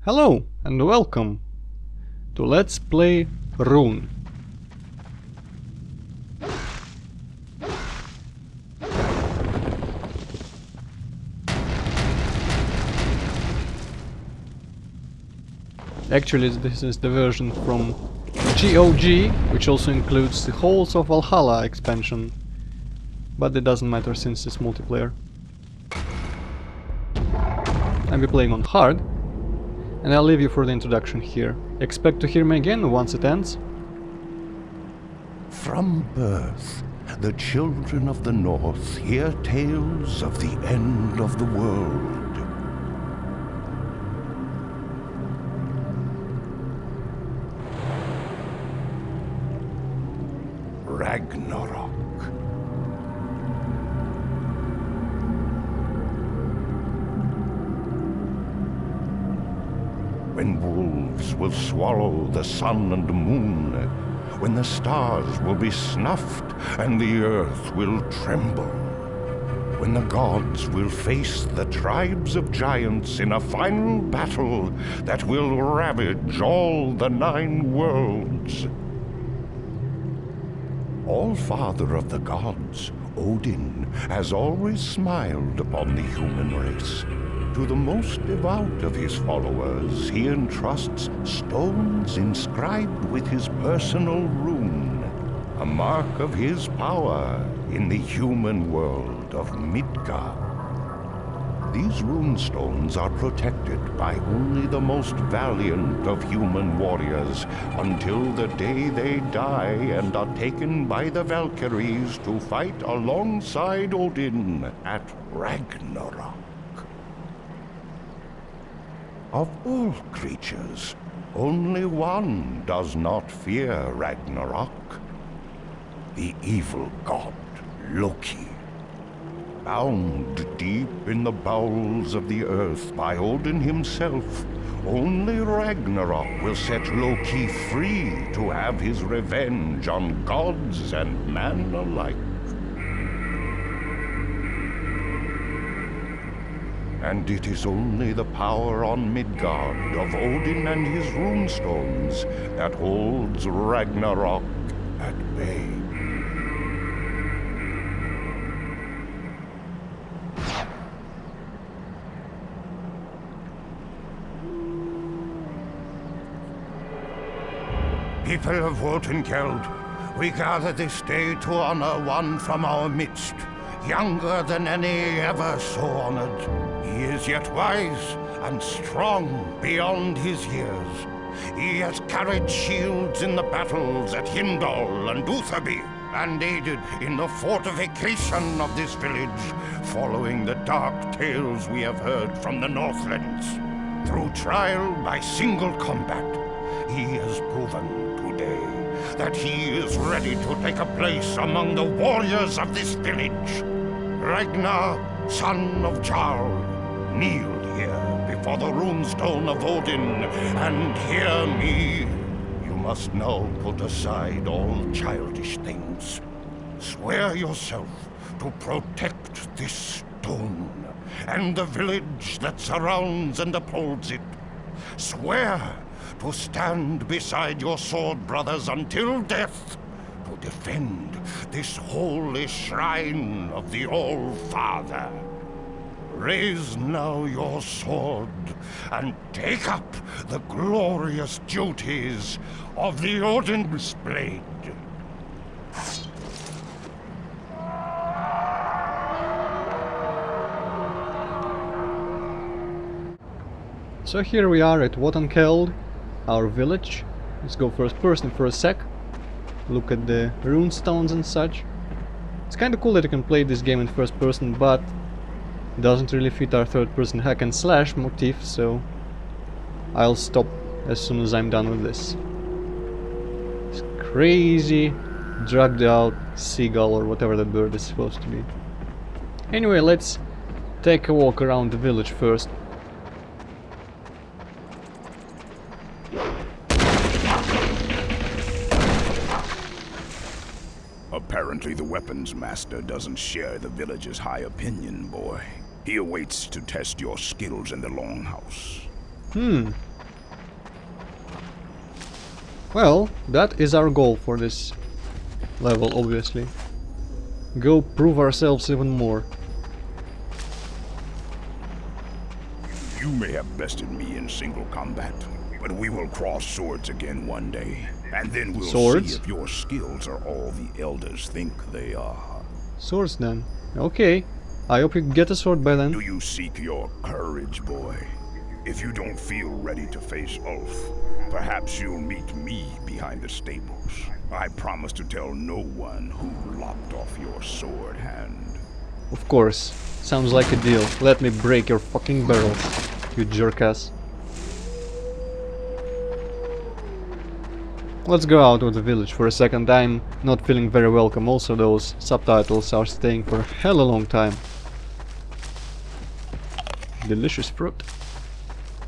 Hello and welcome to Let's Play RUNE. Actually, this is the version from GOG, which also includes the Halls of Valhalla expansion, but it doesn't matter since it's multiplayer. I'll be playing on hard, and I'll leave you for the introduction here. Expect to hear me again once it ends. From birth, the children of the North hear tales of the end of the world. Ragnarok. When wolves will swallow the sun and moon, when the stars will be snuffed and the earth will tremble, when the gods will face the tribes of giants in a final battle that will ravage all the 9 worlds. All-Father of the gods, Odin, has always smiled upon the human race. To the most devout of his followers, he entrusts stones inscribed with his personal rune, a mark of his power in the human world of Midgard. These rune stones are protected by only the most valiant of human warriors until the day they die and are taken by the Valkyries to fight alongside Odin at Ragnarok. Of all creatures, only one does not fear Ragnarok: the evil god Loki. Bound deep in the bowels of the earth by Odin himself, only Ragnarok will set Loki free to have his revenge on gods and man alike. And it is only the power on Midgard of Odin and his runestones that holds Ragnarok at bay. People of Wotankeld, we gather this day to honor one from our midst, younger than any ever so honored. He is yet wise and strong beyond his years. He has carried shields in the battles at Hindol and Utherby, and aided in the fortification of this village, following the dark tales we have heard from the Northlands. Through trial by single combat, he has proven today that he is ready to take a place among the warriors of this village. Ragnar, son of Jarl, kneel here before the runestone of Odin and hear me. You must now put aside all childish things. Swear yourself to protect this stone and the village that surrounds and upholds it. Swear to stand beside your sword brothers until death, to defend this holy shrine of the All-Father. Raise now your sword and take up the glorious duties of the Odin's blade. So here we are at Wotankeld, our village. Let's go first person for a sec. Look at the runestones and such. It's kinda cool that you can play this game in first person, but it doesn't really fit our third person hack and slash motif, so I'll stop as soon as I'm done with this. This crazy, drugged out seagull or whatever that bird is supposed to be. Anyway, let's take a walk around the village first. Apparently the weapons master doesn't share the village's high opinion, boy. He awaits to test your skills in the longhouse. Well, that is our goal for this level, obviously. Go prove ourselves even more. You may have bested me in single combat, but we will cross swords again one day. And then we'll Swords? see if your skills are all the elders think they are. Swords then. Okay. I hope you get a sword by then. Do you seek your courage, boy? If you don't feel ready to face Ulf, perhaps you'll meet me behind the stables. I promise to tell no one who lopped off your sword hand. Of course. Sounds like a deal. Let me break your fucking barrels, you jerkass. Let's go out of the village for a second. I'm not feeling very welcome. Also, those subtitles are staying for a hella long time. Delicious fruit.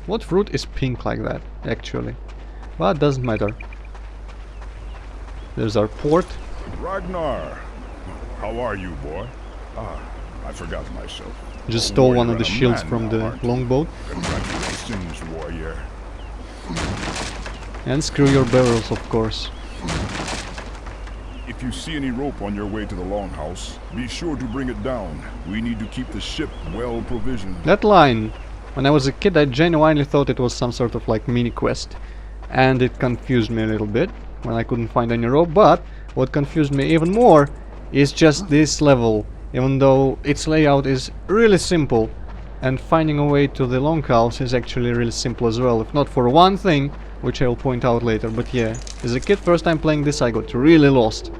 What fruit is pink like that, actually? But doesn't matter. There's our port. Ragnar! How are you, boy? I forgot myself. Just stole one You're of the a shields man from now, the aren't you? longboat. Congratulations, warrior. And screw your barrels, of course. If you see any rope on your way to the longhouse, be sure to bring it down. We need to keep the ship well provisioned. That line, when I was a kid, I genuinely thought it was some sort of like mini quest. And it confused me a little bit when I couldn't find any rope. But what confused me even more is just this level. Even though its layout is really simple. And finding a way to the longhouse is actually really simple as well. If not for one thing, which I will point out later. But yeah, as a kid, first time playing this, I got really lost.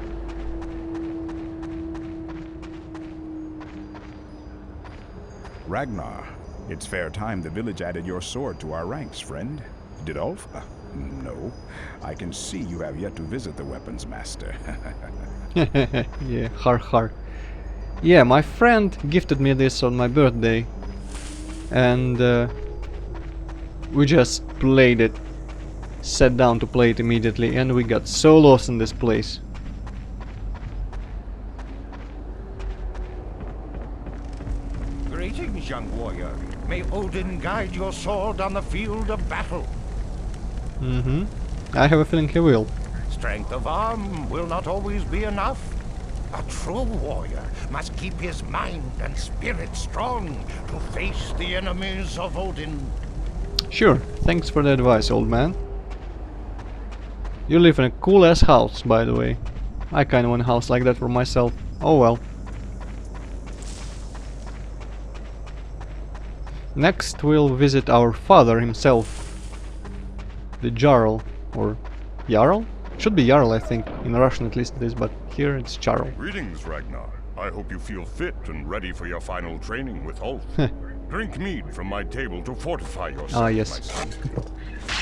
Ragnar, it's fair time the village added your sword to our ranks, friend. Did Ulf? No. I can see you have yet to visit the weapons master. Yeah, har har. Yeah, my friend gifted me this on my birthday. And we just played it. Sat down to play it immediately, and we got so lost in this place. Greetings, young warrior. May Odin guide your sword on the field of battle. I have a feeling he will. Strength of arm will not always be enough. A true warrior must keep his mind and spirit strong to face the enemies of Odin. Sure, thanks for the advice, old man. You live in a cool-ass house, by the way. I kinda want a house like that for myself. Oh well. Next we'll visit our father himself. The Jarl, or Jarl? Should be Jarl, I think. In Russian at least it is, but here it's Jarl. Greetings, Ragnar. I hope you feel fit and ready for your final training with Ulf. Drink mead from my table to fortify yourself, Ah, yes. my son.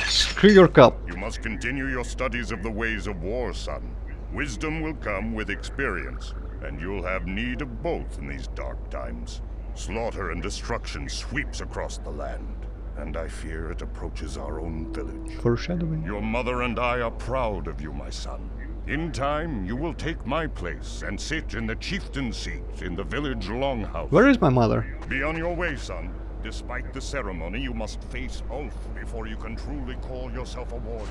Screw your cup. You must continue your studies of the ways of war, son. Wisdom will come with experience, and you'll have need of both in these dark times. Slaughter and destruction sweeps across the land, and I fear it approaches our own village. Foreshadowing. Your mother and I are proud of you, my son. In time, you will take my place and sit in the chieftain seat in the village longhouse. Where is my mother? Be on your way, son. Despite the ceremony, you must face Ulf before you can truly call yourself a warrior.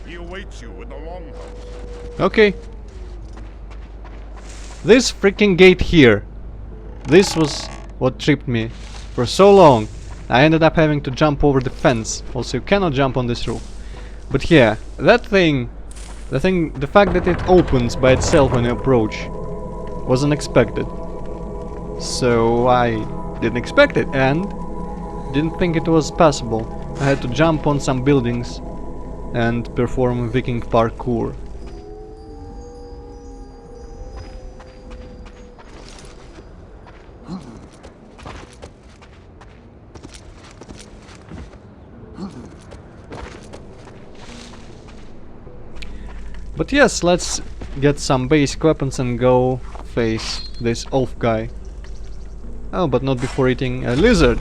He awaits you in the longhouse. Okay. This freaking gate here. This was what tripped me for so long. I ended up having to jump over the fence. Also, you cannot jump on this roof. But yeah, that thing, the fact that it opens by itself when you approach was unexpected. So I didn't expect it and didn't think it was possible. I had to jump on some buildings and perform Viking parkour. But yes, let's get some basic weapons and go face this Ulf guy. Oh, but not before eating a lizard.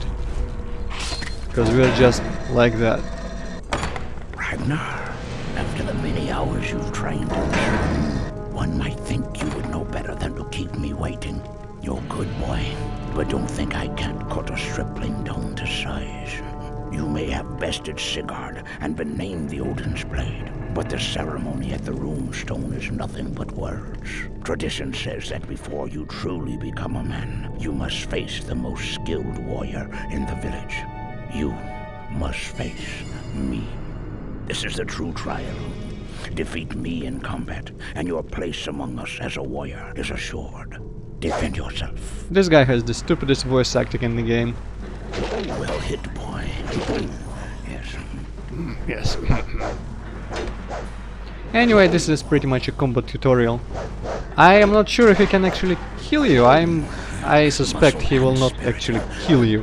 Because we're just like that. Ragnar, after the many hours you've trained in this, one might think you would know better than to keep me waiting. You're good, boy, but don't think I can't cut a stripling down to size. You may have bested Sigurd and been named the Odin's Blade, But the ceremony at the rune stone is nothing but words. Tradition says that before you truly become a man, you must face the most skilled warrior in the village. You must face me. This is the true trial. Defeat me in combat, and your place among us as a warrior is assured. Defend yourself. This guy has the stupidest voice acting in the game. Well hit, boy. Yes. Yes. Anyway, this is pretty much a combat tutorial. I am not sure if he can actually kill you. I suspect he will not actually kill you.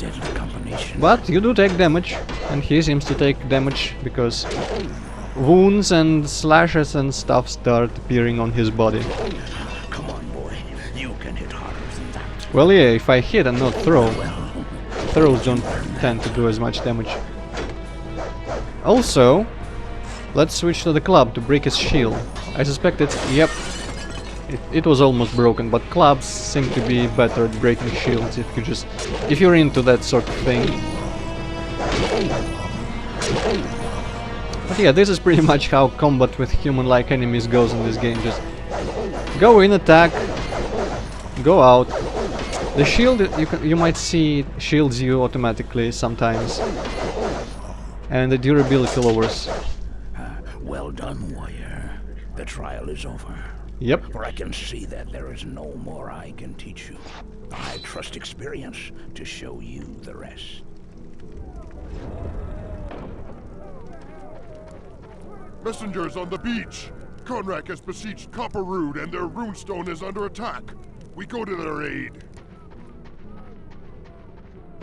But you do take damage, and he seems to take damage because wounds and slashes and stuff start appearing on his body. Come on, boy. You can hit harder than that. Well, yeah, if I hit and not throw, throws don't tend to do as much damage. Also, let's switch to the club to break his shield. I suspect it's... yep, it was almost broken, but clubs seem to be better at breaking shields if you're into that sort of thing. But yeah, this is pretty much how combat with human-like enemies goes in this game. Just go in, attack, go out. The shield, you might see, shields you automatically sometimes, and the durability lowers. Well done, warrior. The trial is over. Yep. For I can see that there is no more I can teach you. I trust experience to show you the rest. Messengers on the beach! Conrack has besieged Copperroot and their runestone is under attack. We go to their aid.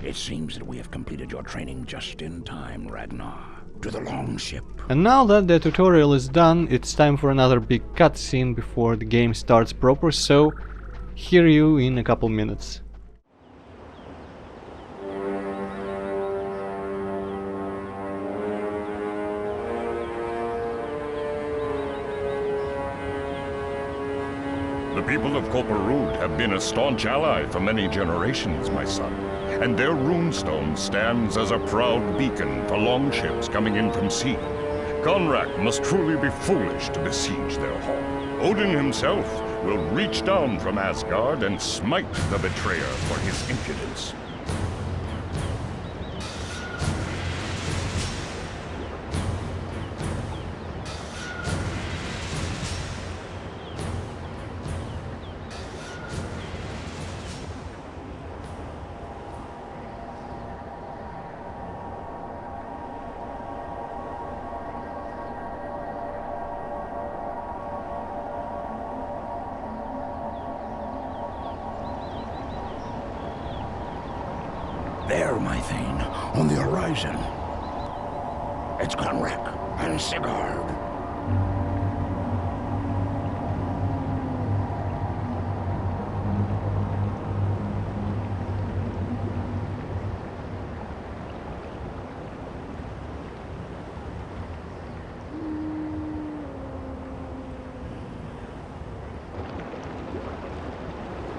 It seems that we have completed your training just in time, Ragnar. To the longship. And now that the tutorial is done, it's time for another big cutscene before the game starts proper, so hear you in a couple minutes. The people of Copperroot have been a staunch ally for many generations, my son. And their runestone stands as a proud beacon for longships coming in from sea. Conrack must truly be foolish to besiege their hall. Odin himself will reach down from Asgard and smite the betrayer for his impudence. There, my Thane, on the horizon. It's Conrack and Sigurd.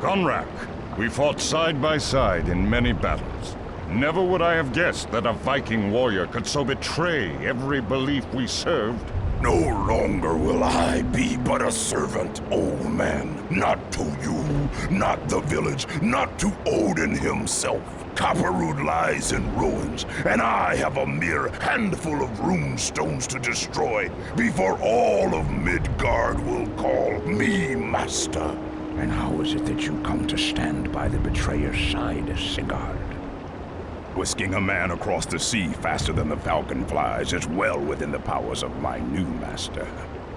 Conrack, we fought side by side in many battles. Never would I have guessed that a Viking warrior could so betray every belief we served. No longer will I be but a servant, old man. Not to you, not the village, not to Odin himself. Copperroot lies in ruins, and I have a mere handful of runestones to destroy before all of Midgard will call me master. And how is it that you come to stand by the betrayer's side, Sigurd? Whisking a man across the sea faster than the falcon flies is well within the powers of my new master.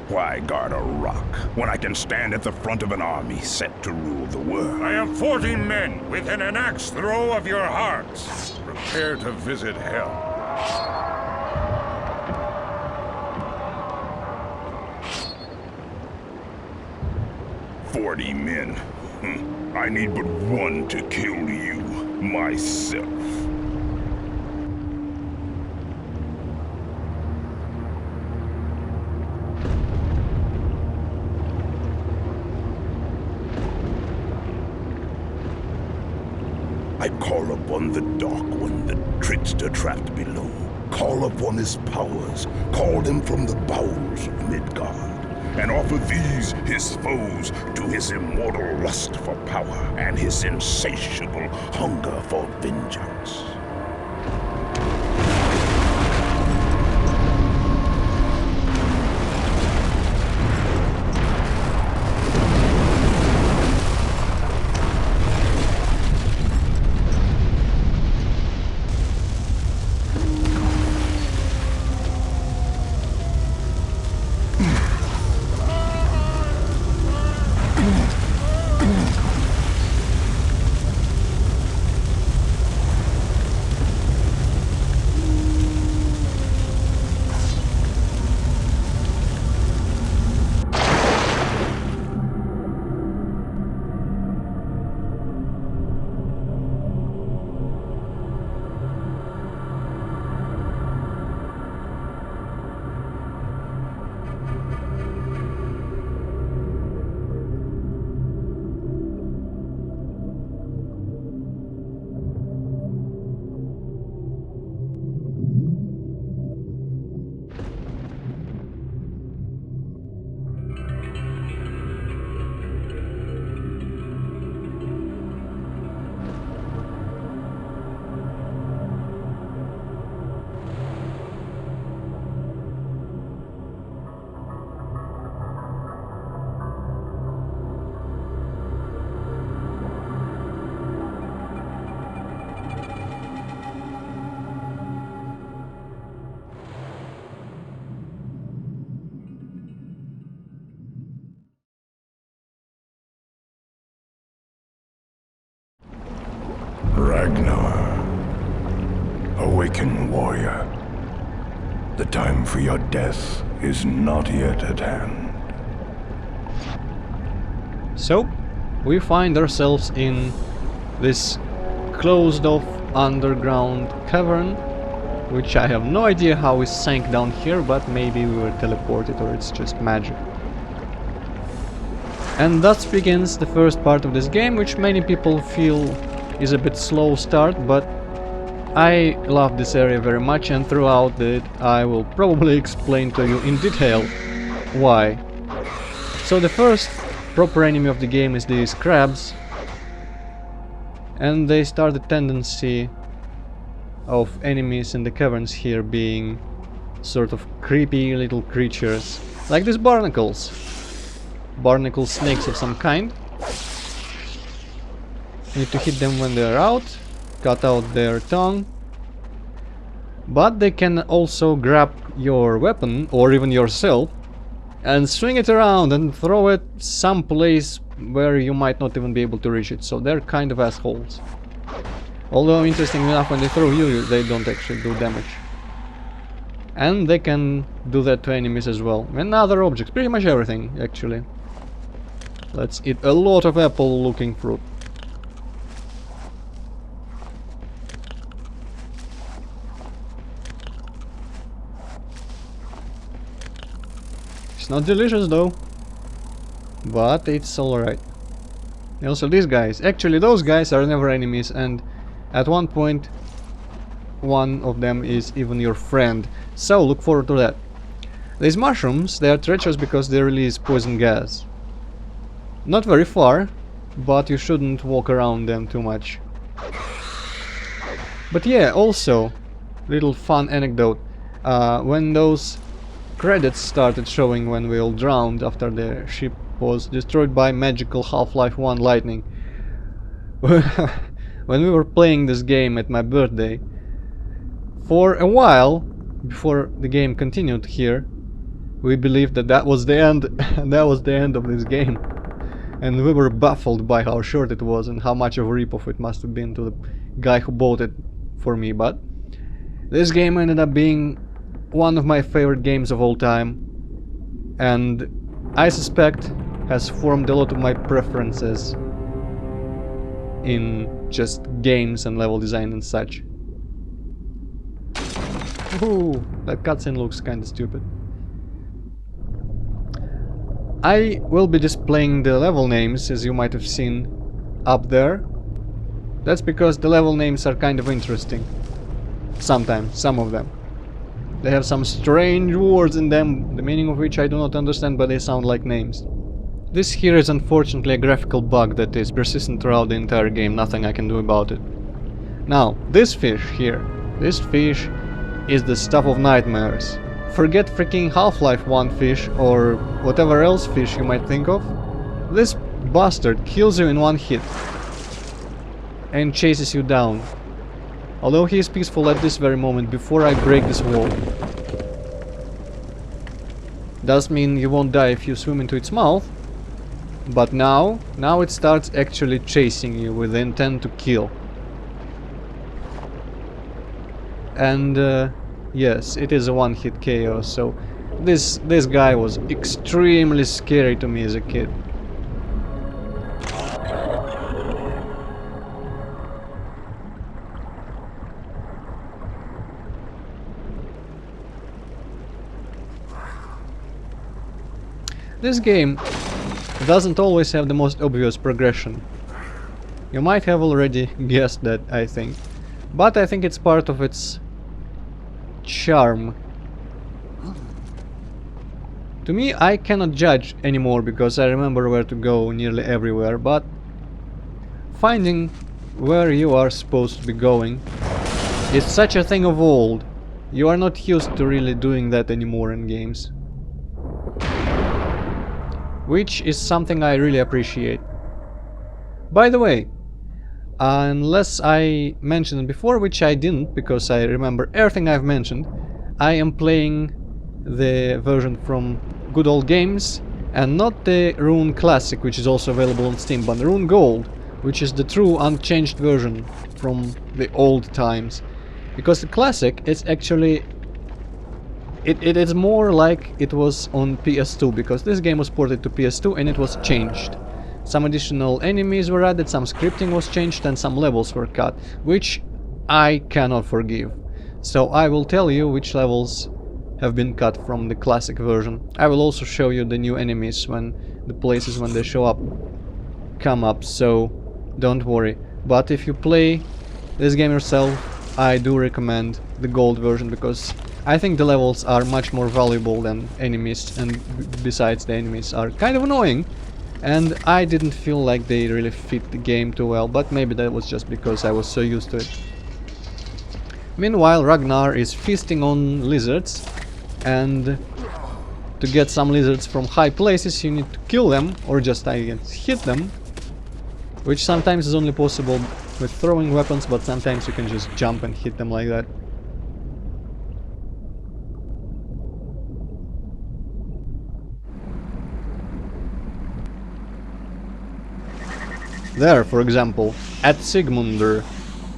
Why guard a rock when I can stand at the front of an army set to rule the world? I have 40 men within an axe throw of your hearts. Prepare to visit hell. 40 men. I need but one to kill you, myself. I call upon the Dark One, the trickster trapped below. Call upon his powers, call them from the bowels of Midgard, and offer these, his foes, to his immortal lust for power and his insatiable hunger for vengeance. Ragnar, awaken, warrior. The time for your death is not yet at hand. So, we find ourselves in this closed-off underground cavern, which I have no idea how we sank down here, but maybe we were teleported or it's just magic. And thus begins the first part of this game, which many people feel is a bit slow start, but I love this area very much, and throughout it I will probably explain to you in detail why. So the first proper enemy of the game is these crabs, and they start the tendency of enemies in the caverns here being sort of creepy little creatures, like these barnacles. Barnacle snakes of some kind. Need to hit them when they're out, cut out their tongue. But they can also grab your weapon, or even yourself, and swing it around and throw it someplace where you might not even be able to reach it. So they're kind of assholes. Although, interesting enough, when they throw you, they don't actually do damage. And they can do that to enemies as well. And other objects, pretty much everything, actually. Let's eat a lot of apple-looking fruit. It's not delicious though, but it's alright. Also these guys, actually those guys are never enemies, and at one point one of them is even your friend, so look forward to that. These mushrooms, they are treacherous because they release poison gas. Not very far, but you shouldn't walk around them too much. But yeah, also, little fun anecdote, when those credits started showing when we all drowned after the ship was destroyed by magical Half-Life 1 lightning. When we were playing this game at my birthday, for a while, before the game continued here, we believed that that was the end, that was the end of this game. And we were baffled by how short it was and how much of a ripoff it must have been to the guy who bought it for me, but this game ended up being one of my favorite games of all time, and I suspect has formed a lot of my preferences in just games and level design and such. Ooh, that cutscene looks kinda stupid. I will be displaying the level names, as you might have seen up there. That's because the level names are kind of interesting. Sometimes, some of them. They have some strange words in them, the meaning of which I do not understand, but they sound like names. This here is unfortunately a graphical bug that is persistent throughout the entire game, nothing I can do about it. Now, this fish here, this fish is the stuff of nightmares. Forget freaking Half-Life 1 fish or whatever else fish you might think of. This bastard kills you in one hit and chases you down. Although he is peaceful at this very moment before I break this wall. Does mean you won't die if you swim into its mouth. But now it starts actually chasing you with the intent to kill. And yes, it is a one-hit KO, so this guy was extremely scary to me as a kid. This game doesn't always have the most obvious progression. You might have already guessed that, I think. But I think it's part of its charm. To me, I cannot judge anymore because I remember where to go nearly everywhere, but finding where you are supposed to be going is such a thing of old. You are not used to really doing that anymore in games. Which is something I really appreciate. By the way, unless I mentioned it before, which I didn't because I remember everything I've mentioned, I am playing the version from Good Old Games and not the RUNE Classic, which is also available on Steam, but RUNE Gold, which is the true unchanged version from the old times. Because the Classic is actually... It is more like it was on PS2, because this game was ported to PS2 and it was changed. Some additional enemies were added, some scripting was changed, and some levels were cut, which I cannot forgive. So I will tell you which levels have been cut from the classic version. I will also show you the new enemies when the places when they show up come up, so don't worry. But if you play this game yourself, I do recommend the gold version, because I think the levels are much more valuable than enemies, and besides the enemies are kind of annoying, and I didn't feel like they really fit the game too well, but maybe that was just because I was so used to it. Meanwhile, Ragnar is feasting on lizards, and to get some lizards from high places you need to kill them, or just I guess hit them, which sometimes is only possible with throwing weapons, but sometimes you can just jump and hit them like that. There, for example, at Sigmundur.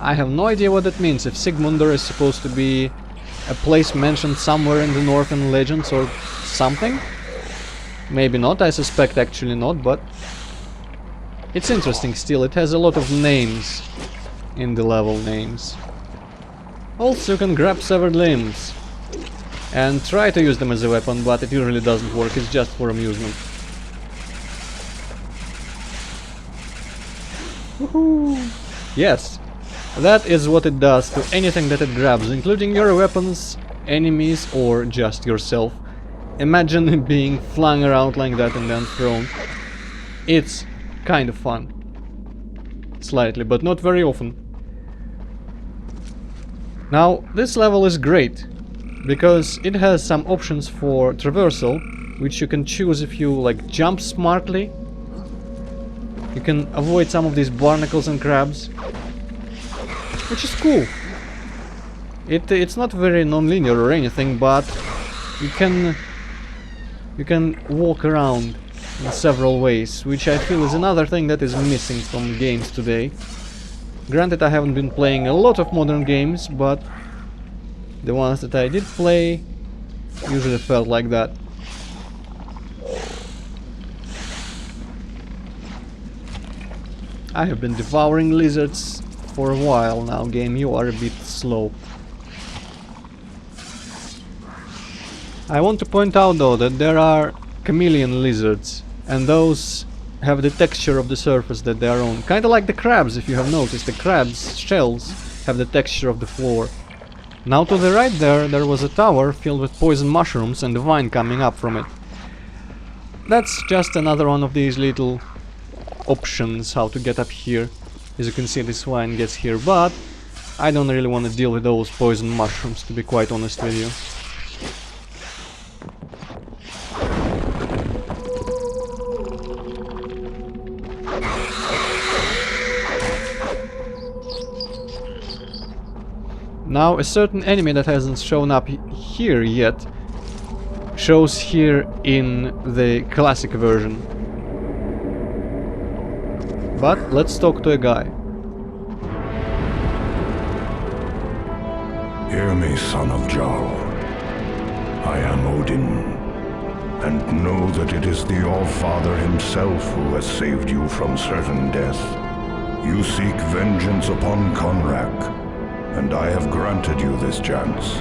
I have no idea what that means, if Sigmundur is supposed to be a place mentioned somewhere in the Northern legends or something. Maybe not, I suspect actually not, but it's interesting still. It has a lot of names in the level names. Also, you can grab severed limbs and try to use them as a weapon, but it usually doesn't work, it's just for amusement. Woohoo! Yes, that is what it does to anything that it grabs, including your weapons, enemies, or just yourself. Imagine being flung around like that and then thrown. It's kind of fun. Slightly, but not very often. Now, this level is great, because it has some options for traversal, which you can choose if you like jump smartly. You can avoid some of these barnacles and crabs, which is cool. It's not very non-linear or anything, but you can walk around in several ways, which I feel is another thing that is missing from games today. Granted, I haven't been playing a lot of modern games, but the ones that I did play usually felt like that. I have been devouring lizards for a while now, game. You are a bit slow. I want to point out though that there are chameleon lizards, and those have the texture of the surface that they are on. Kinda like the crabs, if you have noticed. The crabs' shells have the texture of the floor. Now to the right there was a tower filled with poison mushrooms and a vine coming up from it. That's just another one of these little options how to get up here. As you can see, this vine gets here, but I don't really want to deal with those poison mushrooms, to be quite honest with you. Now, a certain enemy that hasn't shown up here yet shows here in the classic version. But let's talk to a guy. Hear me, son of Jarl. I am Odin, and know that it is the All-Father himself who has saved you from certain death. You seek vengeance upon Conrak, and I have granted you this chance.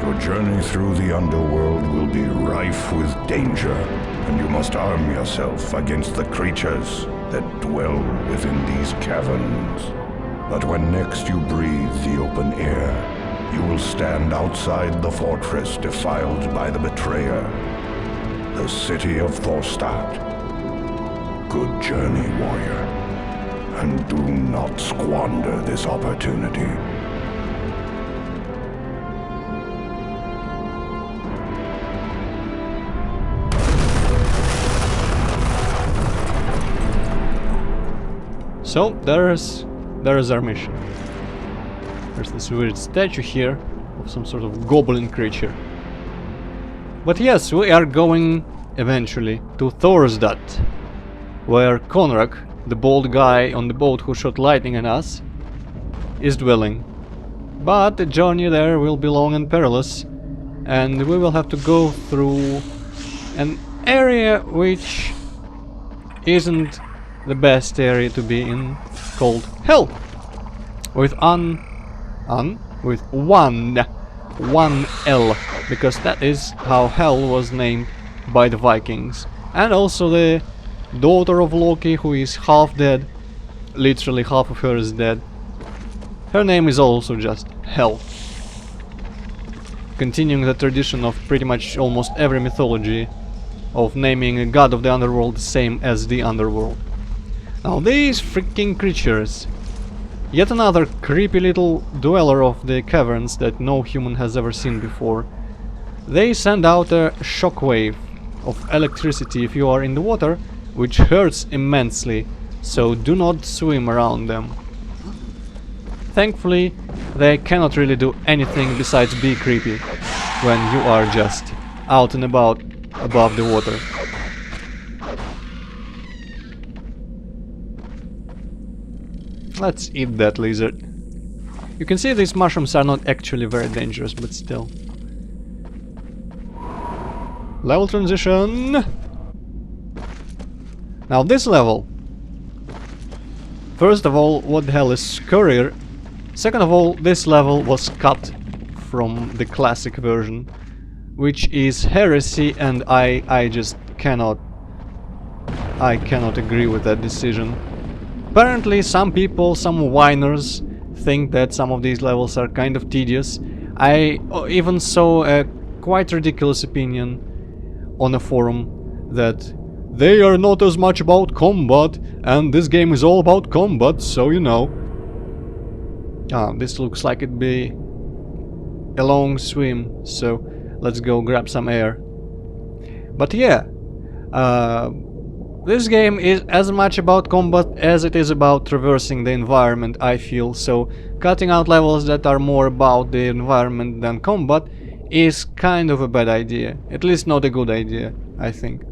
Your journey through the underworld will be rife with danger, and you must arm yourself against the creatures that dwell within these caverns. But when next you breathe the open air, you will stand outside the fortress defiled by the betrayer, the city of Thorstad. Good journey, warrior, and do not squander this opportunity. So, there's our mission. There's this weird statue here of some sort of goblin creature. But yes, we are going eventually to Thorstad, where Conrak, the bald guy on the boat who shot lightning at us, is dwelling. But the journey there will be long and perilous, and we will have to go through an area which isn't the best area to be in, called Hell, with one L, because that is how Hell was named by the Vikings. And also the daughter of Loki, who is half dead, literally half of her is dead. Her name is also just Hell. Continuing the tradition of pretty much almost every mythology of naming a god of the underworld the same as the underworld. Now these freaking creatures, yet another creepy little dweller of the caverns that no human has ever seen before. They send out a shockwave of electricity if you are in the water, which hurts immensely, so do not swim around them. Thankfully, they cannot really do anything besides be creepy when you are just out and about above the water. Let's eat that lizard. You can see these mushrooms are not actually very dangerous, but still. Level transition! Now this level. First of all, what the hell is courier? Second of all, this level was cut from the classic version, which is heresy, and I just cannot agree with that decision. Apparently some people, some whiners, think that some of these levels are kind of tedious. I even saw a quite ridiculous opinion on a forum that they are not as much about combat, and this game is all about combat, so you know. This looks like it'd be a long swim, so let's go grab some air. But yeah, this game is as much about combat as it is about traversing the environment, I feel, so cutting out levels that are more about the environment than combat is kind of a bad idea. At least not a good idea, I think.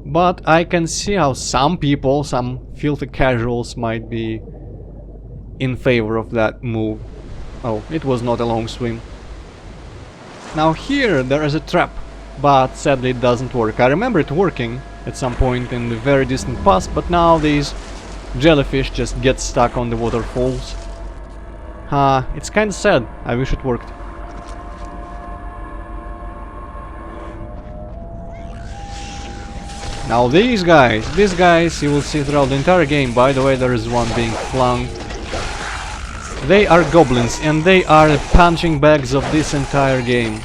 But I can see how some people, some filthy casuals, might be in favor of that move. Oh, it was not a long swim. Now here there is a trap, but sadly it doesn't work. I remember it working at some point in the very distant past, but now these jellyfish just get stuck on the waterfalls. It's kinda sad. I wish it worked. Now these guys you will see throughout the entire game. By the way, there is one being flung They are goblins, and they are the punching bags of this entire game.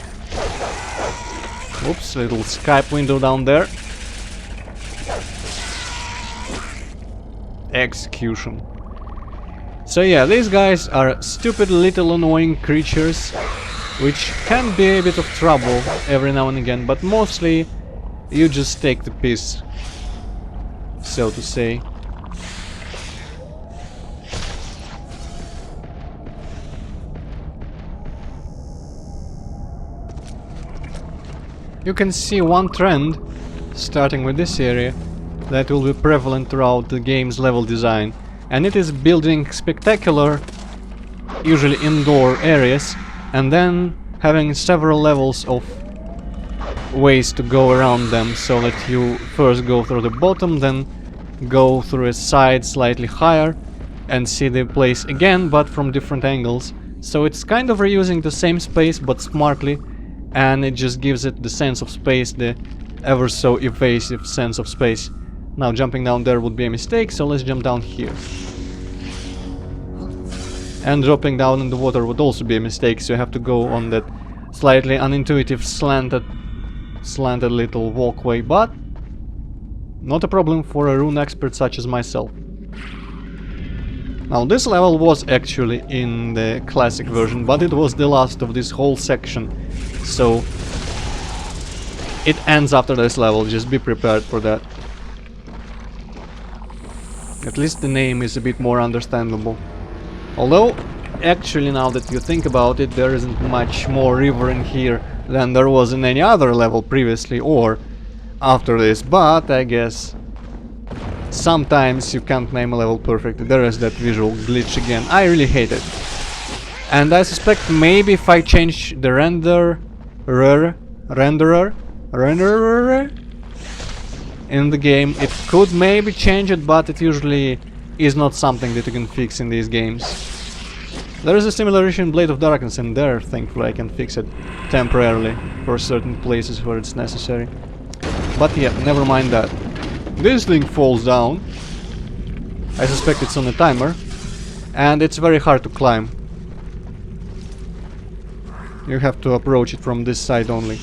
Oops, little Skype window down there. Execution. So yeah, these guys are stupid little annoying creatures, which can be a bit of trouble every now and again, but mostly you just take the piss, so to say. You can see one trend, starting with this area, that will be prevalent throughout the game's level design, and it is building spectacular, usually indoor areas, and then having several levels of ways to go around them, so that you first go through the bottom, then go through a side slightly higher, and see the place again, but from different angles. So it's kind of reusing the same space, but smartly, and it just gives it the sense of space, the ever so evasive sense of space. Now jumping down there would be a mistake, so let's jump down here. And dropping down in the water would also be a mistake, so you have to go on that slightly unintuitive slanted little walkway, but not a problem for a rune expert such as myself. Now this level was actually in the classic version, but it was the last of this whole section, so it ends after this level, just be prepared for that. At least the name is a bit more understandable. Although, actually now that you think about it, there isn't much more river in here than there was in any other level previously or after this, but I guess sometimes you can't name a level perfectly. There is that visual glitch again. I really hate it. And I suspect maybe if I change the renderer in the game, it could maybe change it, but it usually is not something that you can fix in these games. There is a similar issue in Blade of Darkness, and there, thankfully, I can fix it temporarily for certain places where it's necessary. But yeah, never mind that. This thing falls down. I suspect it's on a timer, and it's very hard to climb. You have to approach it from this side only.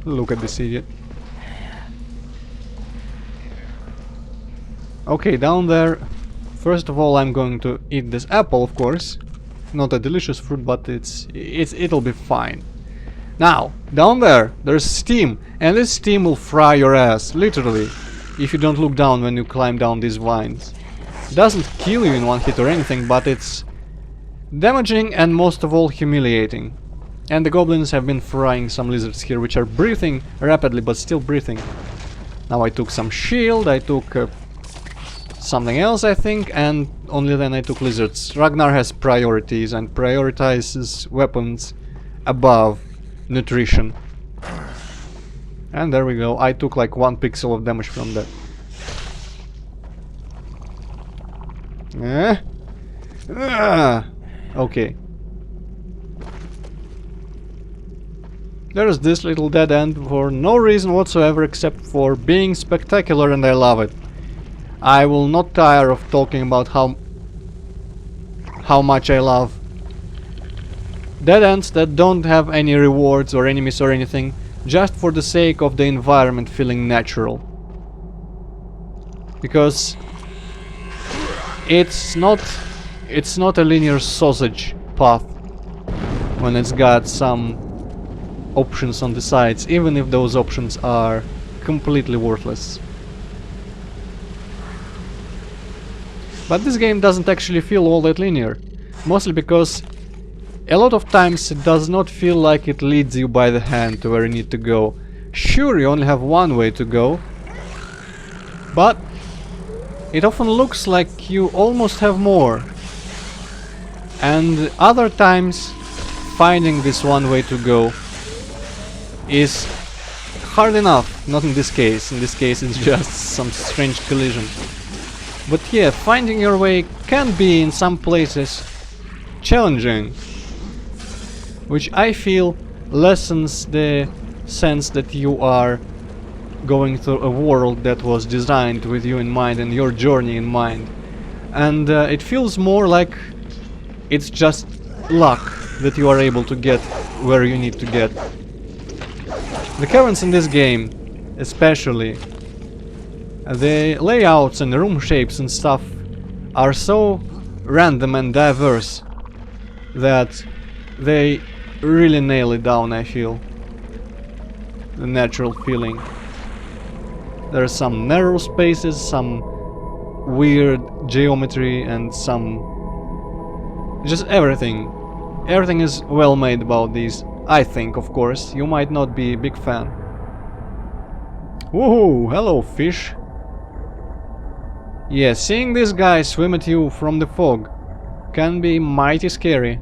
Look at this idiot. Okay, down there. First of all, I'm going to eat this apple, of course. Not a delicious fruit, but it'll be fine. Now, down there, there's steam, and this steam will fry your ass, literally, if you don't look down when you climb down these vines. It doesn't kill you in one hit or anything, but it's damaging and most of all humiliating. And the goblins have been frying some lizards here, which are breathing rapidly, but still breathing. Now I took some shield, I took something else, I think, and only then I took lizards. Ragnar has priorities and prioritizes weapons above nutrition. And there we go, I took like 1 pixel of damage from that. Okay. There's this little dead end for no reason whatsoever except for being spectacular, and I love it. I will not tire of talking about how much I love dead ends that don't have any rewards or enemies or anything, just for the sake of the environment feeling natural. Because it's not a linear sausage path when it's got some options on the sides, even if those options are completely worthless. But this game doesn't actually feel all that linear, mostly because a lot of times it does not feel like it leads you by the hand to where you need to go. Sure, you only have one way to go, but it often looks like you almost have more. And other times, finding this one way to go is hard enough. Not in this case. In this case it's just some strange collision. But yeah, finding your way can be in some places challenging, which I feel lessens the sense that you are going through a world that was designed with you in mind and your journey in mind. And it feels more like it's just luck that you are able to get where you need to get. The caverns in this game, especially, the layouts and room shapes and stuff are so random and diverse that they really nail it down, I feel. The natural feeling. There are some narrow spaces, some weird geometry, and some... just everything. Everything is well made about these, I think, of course. You might not be a big fan. Woohoo! Hello, fish! Yeah, seeing this guy swim at you from the fog can be mighty scary.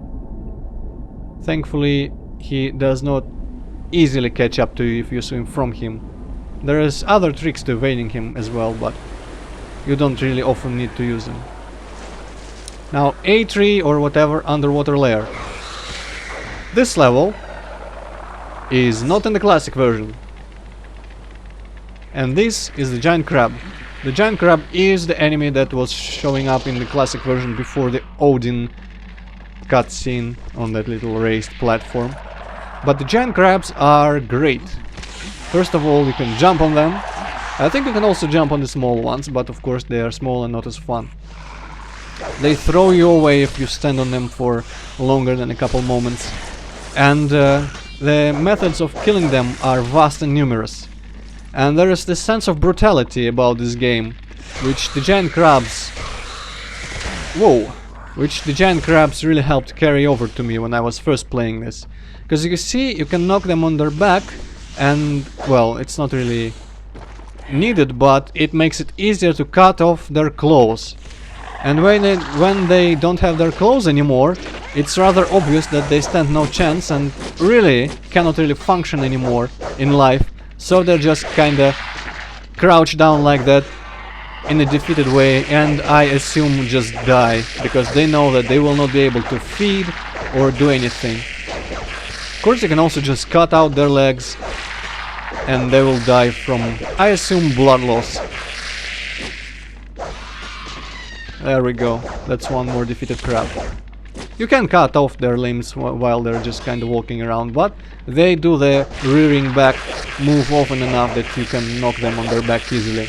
Thankfully, he does not easily catch up to you if you swim from him. There is other tricks to evading him as well, but you don't really often need to use them. Now, A3 or whatever underwater layer. This level is not in the classic version. And this is the giant crab. The giant crab is the enemy that was showing up in the classic version before the Odin cutscene on that little raised platform. But the giant crabs are great. First of all, you can jump on them. I think you can also jump on the small ones, but of course they are small and not as fun. They throw you away if you stand on them for longer than a couple moments. And the methods of killing them are vast and numerous. And there is this sense of brutality about this game, which the giant crabs... Whoa! Which the giant crabs really helped carry over to me when I was first playing this. Because you see, you can knock them on their back, and, well, it's not really needed, but it makes it easier to cut off their claws. And when they don't have their claws anymore, it's rather obvious that they stand no chance and really cannot really function anymore in life. So they're just kinda crouched down like that in a defeated way, and I assume just die, because they know that they will not be able to feed or do anything. Of course, you can also just cut out their legs and they will die from, I assume, blood loss. There we go, that's one more defeated crab. You can cut off their limbs while they're just kind of walking around, but they do the rearing back move often enough that you can knock them on their back easily.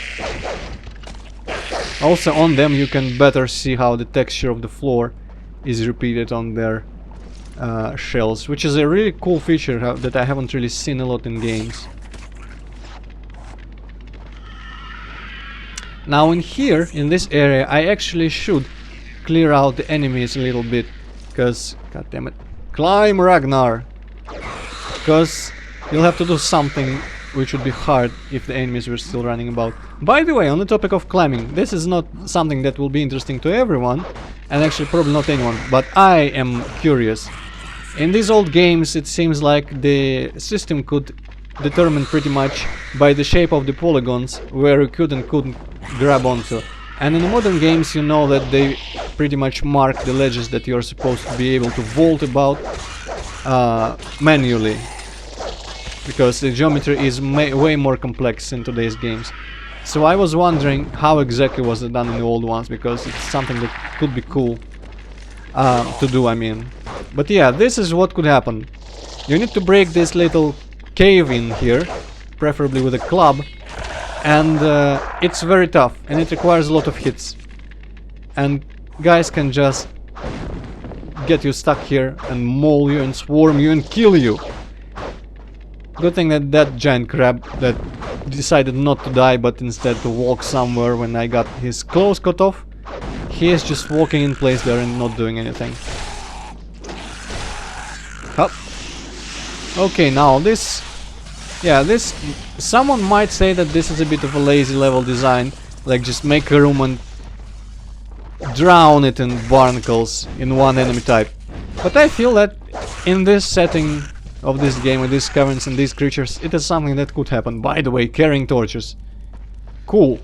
Also on them you can better see how the texture of the floor is repeated on their shells, which is a really cool feature that I haven't really seen a lot in games. Now in here, in this area, I actually should clear out the enemies a little bit, because, goddammit, climb Ragnar! Because you'll have to do something which would be hard if the enemies were still running about. By the way, on the topic of climbing, this is not something that will be interesting to everyone, and actually probably not anyone, but I am curious. In these old games it seems like the system could determine pretty much by the shape of the polygons where you could and couldn't grab onto. And in the modern games you know that they pretty much mark the ledges that you're supposed to be able to vault about manually. Because the geometry is way more complex in today's games. So I was wondering how exactly was it done in the old ones, because it's something that could be cool to do, I mean. But yeah, this is what could happen. You need to break this little cave in here, preferably with a club, and it's very tough and it requires a lot of hits. And guys can just get you stuck here and maul you and swarm you and kill you. Good thing that that giant crab that decided not to die but instead to walk somewhere when I got his claws cut off, he is just walking in place there and not doing anything. Up. Okay, now this... yeah, this... someone might say that this is a bit of a lazy level design, like just make a room and drown it in barnacles in one enemy type. But I feel that in this setting of this game with these caverns and these creatures, it is something that could happen. By the way, carrying torches. Cool.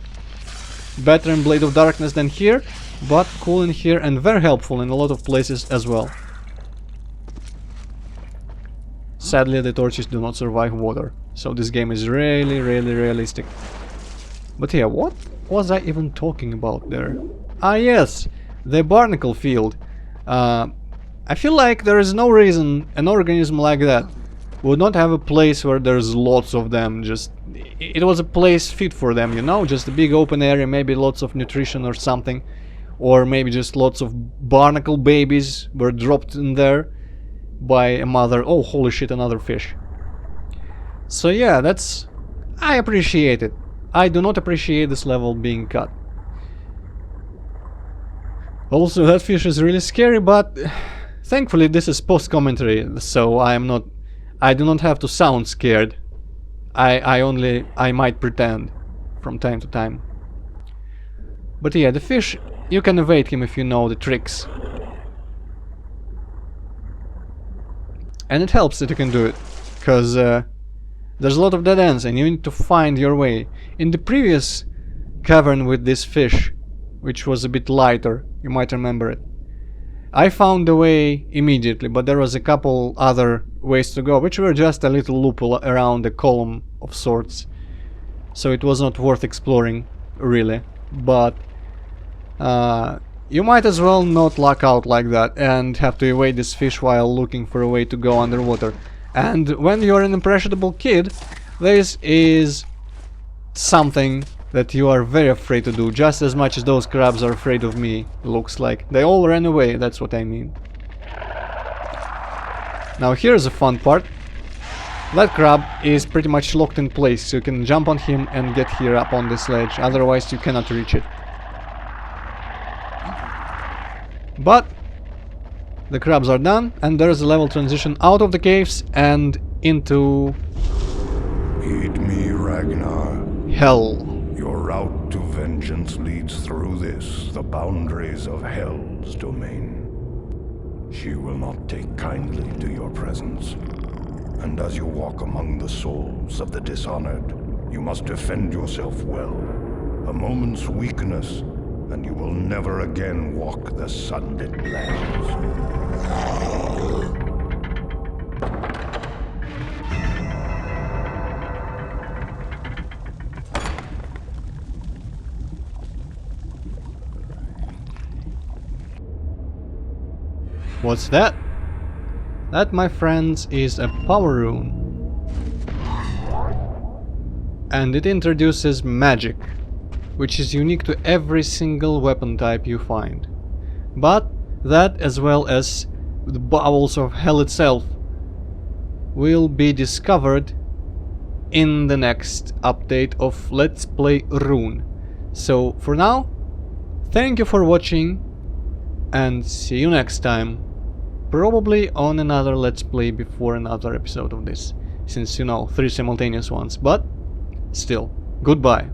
Better in Blade of Darkness than here, but cool in here and very helpful in a lot of places as well. Sadly, the torches do not survive water. So this game is really, really realistic. But yeah, what was I even talking about there? Ah yes, the barnacle field. I feel like there is no reason an organism like that would not have a place where there's lots of them. Just it was a place fit for them, you know, just a big open area, maybe lots of nutrition or something, or maybe just lots of barnacle babies were dropped in there by a mother. Oh, holy shit, another fish. So yeah, that's... I appreciate it. I do not appreciate this level being cut. Also, that fish is really scary, but thankfully this is post-commentary, so I do not have to sound scared. I might pretend from time to time. But yeah, the fish, you can evade him if you know the tricks. And it helps that you can do it, because there's a lot of dead ends and you need to find your way. In the previous cavern with this fish, which was a bit lighter, you might remember it, I found the way immediately, but there was a couple other ways to go, which were just a little loophole around a column of sorts. So it was not worth exploring, really. But you might as well not luck out like that and have to evade this fish while looking for a way to go underwater. And when you're an impressionable kid, this is something that you are very afraid to do, just as much as those crabs are afraid of me, looks like. They all ran away, that's what I mean. Now here's a fun part. That crab is pretty much locked in place, so you can jump on him and get here up on this ledge, otherwise you cannot reach it. But the crabs are done, and there's a level transition out of the caves and into... Heed me, Ragnar. hell. Your route to vengeance leads through this, the boundaries of Hell's domain. She will not take kindly to your presence. And as you walk among the souls of the dishonored, you must defend yourself well. A moment's weakness, and you will never again walk the sunlit lands. What's that? That, my friends, is a power rune. And it introduces magic, which is unique to every single weapon type you find. But that, as well as the bowels of hell itself, will be discovered in the next update of Let's Play Rune. So, for now, thank you for watching, and see you next time. Probably on another Let's Play before another episode of this, since, you know, 3 simultaneous ones, but still, goodbye.